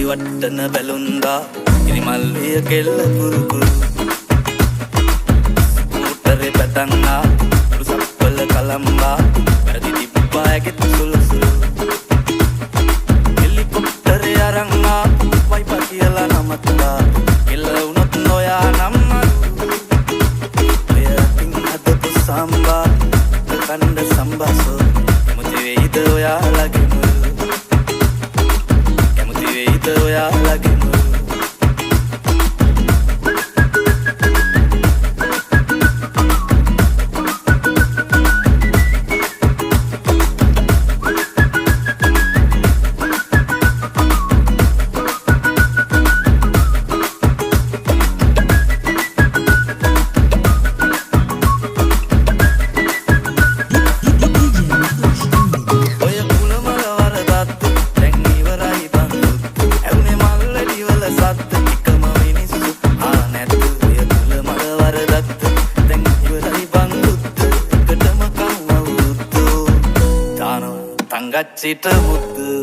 වට්ටන බැලුන්දා ඉරිමල්විය කෙල්ල කුරුකුරු මුතරේ පැතන්නා රුසප්පල කලම්බා වැඩි තිබ්බා ඇගෙත් සුළුසුළු හෙලිකොප්ටරේ අරන්නා වයිපා කියලා නමත්තා කෙල්ල වුණොත් නොයා නම්මරු ඔය අතින් හදපු සම්බා කණ්ඩ සම්බාසෝ කැමති වෙයිද ඔයාලගේ මුළු කැමති වෙයිද ඔයාලගේ මුළු Gachita muttu